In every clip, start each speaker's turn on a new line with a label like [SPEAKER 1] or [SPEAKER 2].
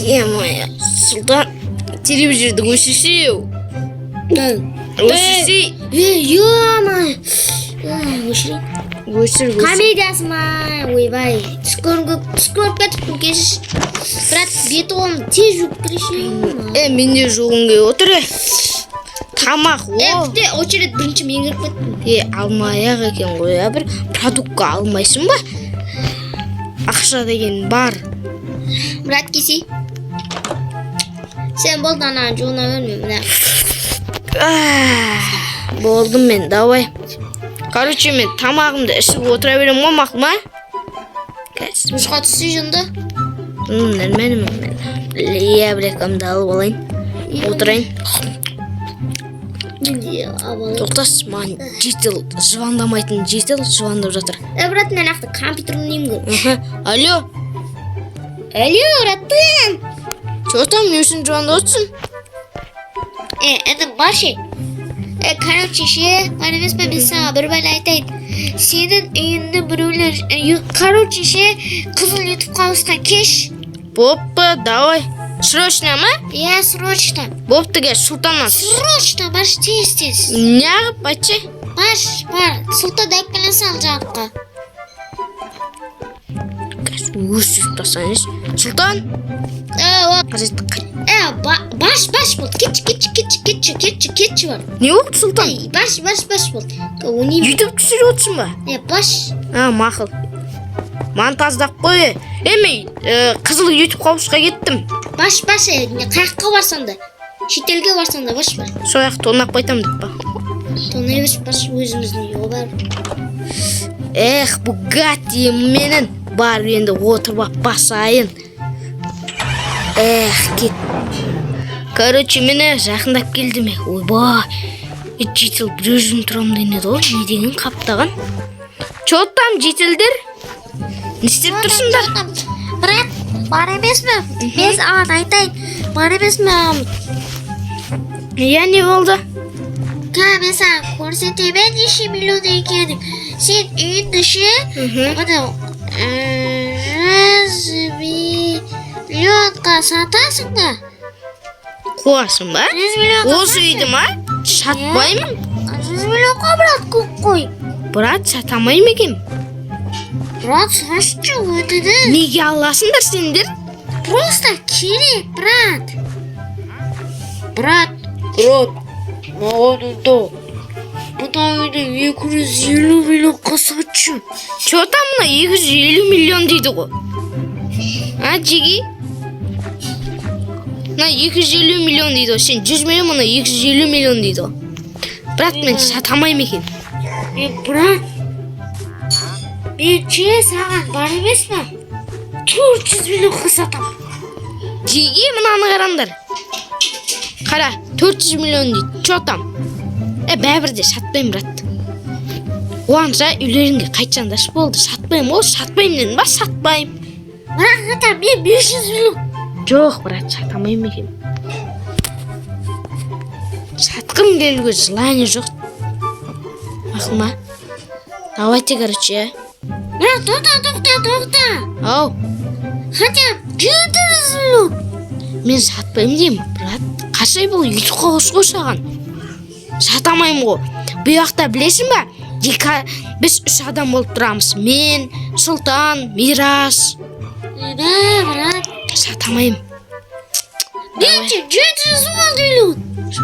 [SPEAKER 1] Моя Султан телевизорды өшірсеу. Өшірсей.
[SPEAKER 2] Ё-моё. Өшірейін.
[SPEAKER 1] Өшір.
[SPEAKER 2] Комедиясы ма? Ойбай. Түс көріп кетіппін, кешір. Бірақ беті қолым тез жуып келеші.
[SPEAKER 1] Менде жоғын кеп отыр. Тамақ о.
[SPEAKER 2] Күте очерет бірінші мен кіріп кеттім.
[SPEAKER 1] Алмай-ақ екен ғой. Бір продуктқа алмайсың ба? Ақша деген бар.
[SPEAKER 2] Мұрат кесе. Сен болды ана жоғына өрме.
[SPEAKER 1] Болдым мен, давай. Короче, мен тамағымды ішіп отыра берем ғой, мақұл ма?
[SPEAKER 2] Жұмысқа түсі жынды.
[SPEAKER 1] Нормально мен. Лебрекамды алып алайын. Отырайын. Тоқтас, маған жетел звондамайтын жетел звондап жатыр.
[SPEAKER 2] Брат, мен ақты компьютерімнен көр.
[SPEAKER 1] Алло.
[SPEAKER 2] Алло, братым.
[SPEAKER 1] Че там, не үшін звондап отырсың?
[SPEAKER 2] Это Баши. Короче, ше, бар емес пе, мен саған бір бәле айтайын. Сенің үйіңді біреулер, короче, ше, қызыл ютуб қауысқан кеш.
[SPEAKER 1] Боппа, давай. Срочно ма?
[SPEAKER 2] Я срочно.
[SPEAKER 1] Бопты кеш, Султаннан.
[SPEAKER 2] Срочно, Баш, тез.
[SPEAKER 1] Неғып, бачы?
[SPEAKER 2] Баш, бар, Султан дәккілі сал жаққа.
[SPEAKER 1] Өшіп тасаңыз. Султан?
[SPEAKER 2] Баш болды. Кетші бар.
[SPEAKER 1] Не болды, Султан?
[SPEAKER 2] Баш болды.
[SPEAKER 1] Ютуб түсіріп отырсың ба?
[SPEAKER 2] Баш.
[SPEAKER 1] Мақыл. Ман таздап қой. Мен қызыл ютуб қауысқа кеттім.
[SPEAKER 2] Баш, қаяққа барсаң да. Шетелге барсаң да, баш бар.
[SPEAKER 1] Сояқ тонап қайтам деп ба?
[SPEAKER 2] Тонай баш, өзіміздің үйі бар.
[SPEAKER 1] Бугатти менің бар енді отырып басайын. Кет. Короче, мені жақындап келді ме? Ойбай. Жетел бір өзім тұрам денеді ғой. Не деген қаптаған? Чо там жетелдер? Не істеп тұрсыңдар?
[SPEAKER 2] Брат, бар емес ме? Мен саған айтайын. Бар емес ме?
[SPEAKER 1] Не болды?
[SPEAKER 2] Мен саған көрсетемін неше миллион екенін. Сен үйінді ше, 100 миллионға сатасың да.
[SPEAKER 1] Қуасың ба? Осы үйді ма? Сатпаймын.
[SPEAKER 2] 100 миллионға, брат, көп қой.
[SPEAKER 1] Брат, сатамаймын екен.
[SPEAKER 2] Брат, сашчы өтіді.
[SPEAKER 1] Неге аласыңдар сендер?
[SPEAKER 2] Просто керек, брат. Брат, маған ұнды. Бұда үйді 250 миллионға сатшы.
[SPEAKER 1] Чо там мына 250 миллион дейді ғой? Жеги? Мына 250 миллион дейді ғой. Сен 100 миллион, мына 250 миллион дейді ғой. Брат, мен сатамаймын екен.
[SPEAKER 2] Брат, мен саған бар емес па? 400 миллионға сатам.
[SPEAKER 1] Жеги, мынаны қараңдар. Қара, 400 миллион дейді. Чо там? Бәрібірде сатпаймын, брат. Оғанша үйлеріңге қайтсаңдаршы болды. Сатпаймын, ол сатпаймын дедім ба? Сатпаймын.
[SPEAKER 2] Брат, сатам, мен 500 миллион.
[SPEAKER 1] Жоқ, брат, сатамаймын екен. Сатқым келуге желание жоқ. Мақұл ма? Давайте, короче.
[SPEAKER 2] Брат, тоқта.
[SPEAKER 1] Ау.
[SPEAKER 2] Хотя 400 миллион.
[SPEAKER 1] Мен сатпаймын деймін, брат. Қашай бұл ютуб қауыс ғой саған. Сатамаймын ғой. Бұл уақытта білесің ба? Біз 3 адам болып тұрамыз. Мен, Султан, Мирас.
[SPEAKER 2] Брат.
[SPEAKER 1] Сатамаймын.
[SPEAKER 2] 700 миллион.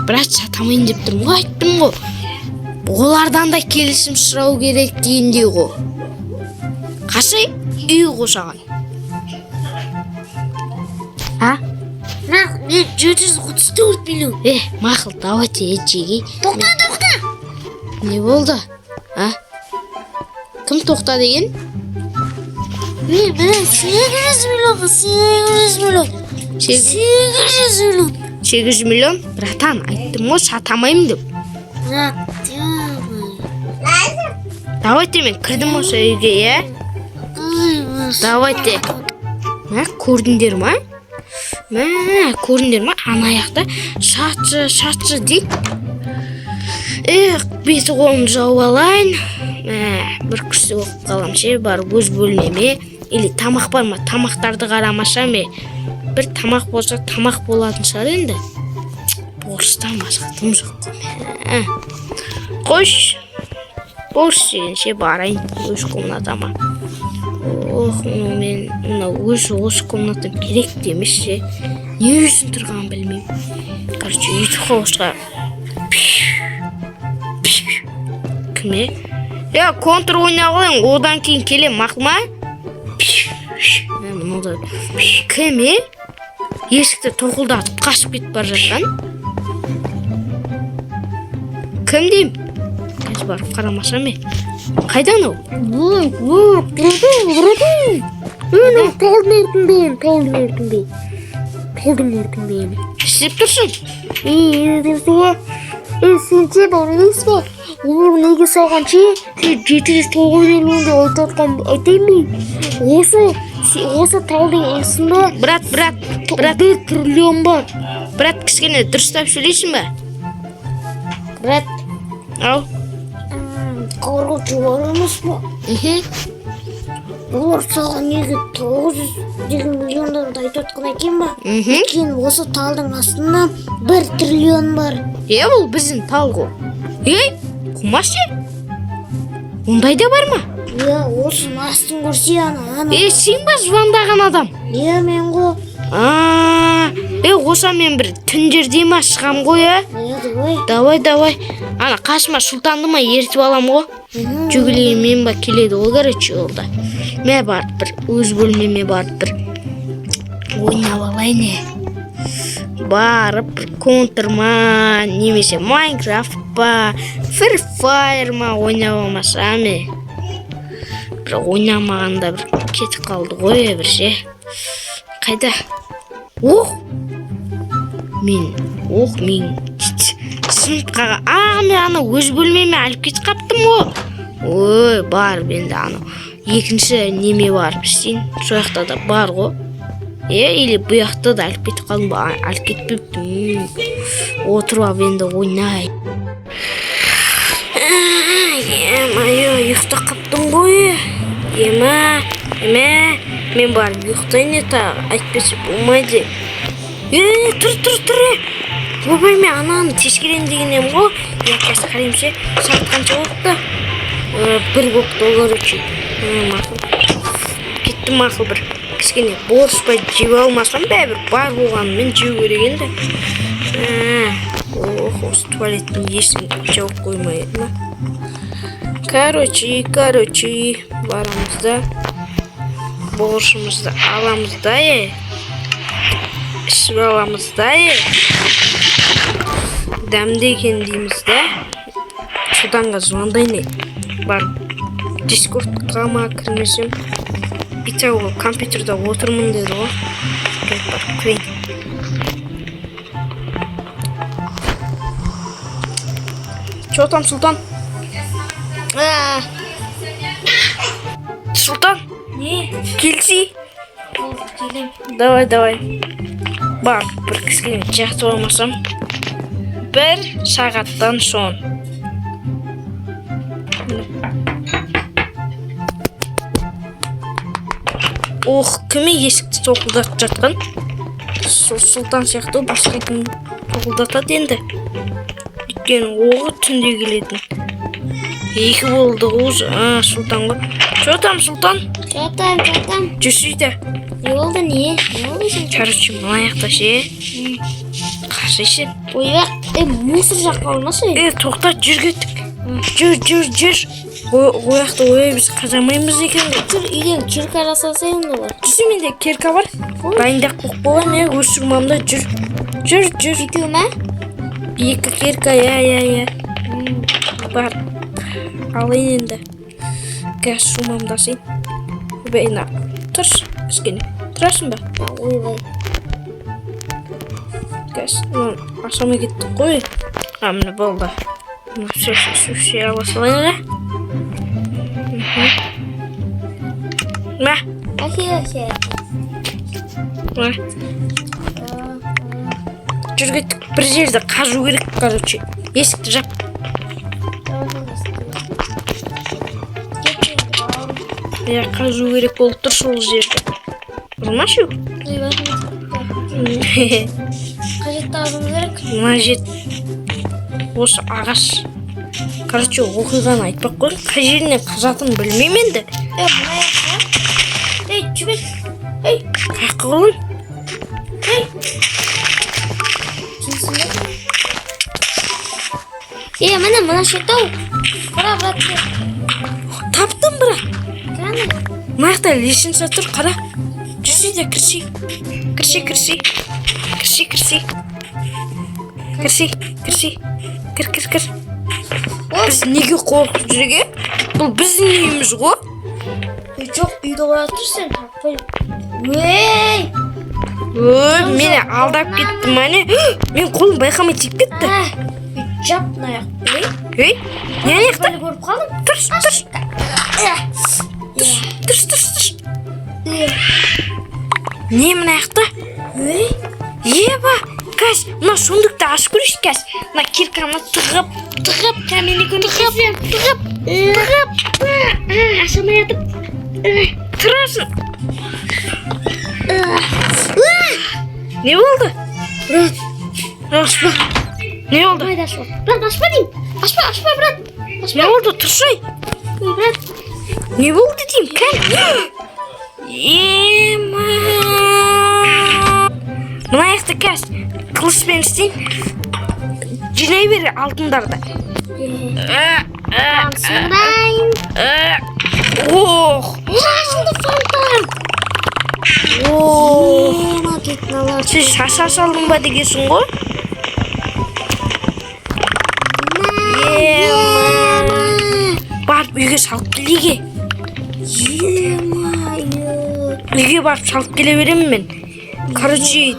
[SPEAKER 1] Брат, сатамайын деп тұрмын ғой, айттым ғой. Олардан да келісім сұрау керек дейіндей ғой. Қашай үй ғой саған.
[SPEAKER 2] Брат, мен 434 миллион.
[SPEAKER 1] Мақыл, давайте, жеги.
[SPEAKER 2] Тоқта.
[SPEAKER 1] Не болды? Кім тоқта деген?
[SPEAKER 2] Мен 800 миллионға, 800 миллион. 800 миллион.
[SPEAKER 1] 800 миллион? Братан, айттым ғой, сатамаймын деп.
[SPEAKER 2] Брат,
[SPEAKER 1] Давайте, мен кірдім осы үйге, Давайте. Көрдіңдер ма? Көрдіңдер ма? Ана аяқта шатшы дейді. Беті қолым жауып алайын. Бір күшті оқып қалам ше, бар өз бөлмеме. Или тамақ бар ма? Тамақтарды қарамаша ме? бір тамақ болса тамақ болатын шығар енді. Борщтан басқа тым жоқ қой. Қойш. Борщ дегенше барайын өз комнатама. Ох, мен мына өз комнатам керек демес ше. Не үшін тұрғанын білмеймін. Короче, ютуб қауышқа. Кіме? Контр ойнап алайын, одан кейін келем, мақұл ма? Кіме? Есікті тоқылдатып қашып кетіп бара жатқан. Кім деймін? Қазір барып қарамасам е. Қайдан ол? Істеп тұрсың?
[SPEAKER 2] Сенде бар емес пе? Олар неге салған ше? 709 айтайын ба? Осы талдың астында
[SPEAKER 1] Брат,
[SPEAKER 2] 1 триллион бар.
[SPEAKER 1] брат, кішкене дұрыстап сөйлейсің ба?
[SPEAKER 2] Брат,
[SPEAKER 1] Ау?
[SPEAKER 2] короче, бар емес пе? Олар салған неге 900 миллиондарды айтып отқан екен ба? Екен осы талдың астында 1 триллион бар.
[SPEAKER 1] Бұл біздің тал ғой. Құмашы? Ондай да бар ма?
[SPEAKER 2] Осының астын көрсе ана.
[SPEAKER 1] Сен ба звондаған адам?
[SPEAKER 2] Мен ғой.
[SPEAKER 1] Оса мен бір түндерде ма шығам ғой, Давай. Ана қасыма Сұлтанды ма ертіп алам ғой? Жүгілеген мен ба келеді ғой, короче, олда. Мен барып бір, өз бөлмеме барып бір ойнап алайын. Барып бір контр ма, немесе Майнкрафт па, Free Fire ма ойнап алмасам. Бір ойнамағанда бір кетіп қалды ғой, бір ше. Қайда? Мен сыныпқа мен ана өз бөлмеме алып кетіп қаптым ғой. Бар енді ана екінші неме барып істейін. Сояқта да бар ғой. Или бұяқта да алып кетіп қалдым ба? Алып кетпептім. Отырып алып енді ойнай. Ұйықта қаптым ғой. Мен барып ұйықтайын айтпесе болмайды. Тұр. Ойбай, мен ананы тескерен дегенем ғой. Қазір қараймын сағат қанша болыпты? 1 болыпты, короче. Кеттім мақұл бір. Кішкене борщпай жеп алмасам бәрібір бар болғанымен жеу керек енді. Осы туалеттің есігін жауып қоймайды ма? Короче, барамыз да борщымызды аламыз да, ішіп аламыз да, дәмді екен дейміз да. Соданға звондайын. Бар, Дискордқа ма кірмесем. Итауға компьютерда отырмын деді ғой. Бар, кірейін. Чё там, Сұлтан? Сұлтан?
[SPEAKER 2] Не?
[SPEAKER 1] Келсей?
[SPEAKER 2] Келем.
[SPEAKER 1] Давай. Бар, бір кісіген жатып алмасам. 1 сағаттан соң. Кіме есікті тоқылдатып жатқан? Сұлтан сияқты басқа кім тоқылдатады енді. Өйткені оғы түнде келетін. 2 болды ғой. Сұлтан ғой. Что там, Сұлтан?
[SPEAKER 2] Жатам.
[SPEAKER 1] Жүрсейді.
[SPEAKER 2] Не болды, не? Не болды сен?
[SPEAKER 1] Короче, мынаяқта ше. Қарсайшы.
[SPEAKER 2] Мусор жаққа алмасы?
[SPEAKER 1] Тоқта, жүр кеттік. Жүр. Ояқты біз қазамаймыз екен.
[SPEAKER 2] Жүр, үйден керка жасаса енді бар.
[SPEAKER 1] Жүрсі менде керка бар. Дайындақ боқ болайын, өз шумамда жүр.
[SPEAKER 2] Екеу ма?
[SPEAKER 1] 2 керка, я. Бар. Алайын енді. Газ шумамдасың. Бәйна. Тұрш, кішкене. Тұрасың ба?
[SPEAKER 2] Ойбай.
[SPEAKER 1] Газ, асама кеттік қой. Міне болды. Все аласылайын. Ма?
[SPEAKER 2] Әке.
[SPEAKER 1] Жүр кеттік. Бір жерді қазу керек, короче. Есікті жап. Қазу керек болып тұр сол жерде. Бұрмашы?
[SPEAKER 2] Қажетті алуымыз керек.
[SPEAKER 1] Мына жер осы ағаш. Короче, оқиғаны айтпақ қой. Қай жерінен қазатынын білмеймін енді.
[SPEAKER 2] Мына жаққа. Жүгір.
[SPEAKER 1] Қаяққа қолым?
[SPEAKER 2] Міне мына шетау. Қара, брат.
[SPEAKER 1] Таптым, брат.
[SPEAKER 2] Қане?
[SPEAKER 1] Мына жақта лестница тұр, қара. Жүрсе де кірсе. Кір. Біз неге қорқып жүрге? Бұл біздің үйіміз ғой.
[SPEAKER 2] Жоқ, үйді қоя тұрсың.
[SPEAKER 1] Мені алдап кетті мәне. Мен қолым байқамай тиіп кетті.
[SPEAKER 2] Жап мына аяқ.
[SPEAKER 1] Не аяқта?
[SPEAKER 2] Көріп қалдым.
[SPEAKER 1] Тұрш. Не мына аяқта? Еба, кәс, мына сундукты ашып көрейші кәс. Мына кирканы тығып, кәмені күні тығып.
[SPEAKER 2] Ашамай атып.
[SPEAKER 1] Тұрасың. Не болды?
[SPEAKER 2] Брат.
[SPEAKER 1] Ашпа. Не болды?
[SPEAKER 2] Майда ашпа. Брат, ашпа дейм. Ашпа, брат.
[SPEAKER 1] Не болды? Тұршай.
[SPEAKER 2] Брат.
[SPEAKER 1] Не болды дейм, кән? Ема. Мына аяқты кәс. Қылышпен істейін. Жинай бері алтындарды.
[SPEAKER 2] Сыңдайын.
[SPEAKER 1] Ох.
[SPEAKER 2] Ашылды фонтан. Ема кеттін алар.
[SPEAKER 1] Сіз шаша салдың ба дегесің ғой? Барып үйге салып келеге. Үйге барып салып келе беремін мен. Короче,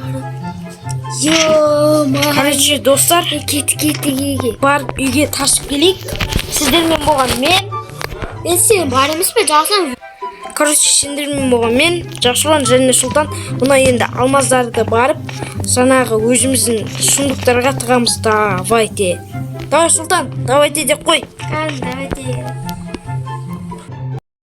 [SPEAKER 1] достар,
[SPEAKER 2] Кетті.
[SPEAKER 1] барып үйге тасып келейік. Сіздермен болған мен.
[SPEAKER 2] Мен сен бар емес пе, жақсам?
[SPEAKER 1] Короче, сендермен болған мен, Жасұлан және Сұлтан. Мына енді алмаздарды барып, жаңағы өзіміздің сундуктарға тығамыз. Давайте. Давай, Сұлтан, давайте деп қой.
[SPEAKER 2] Давайте.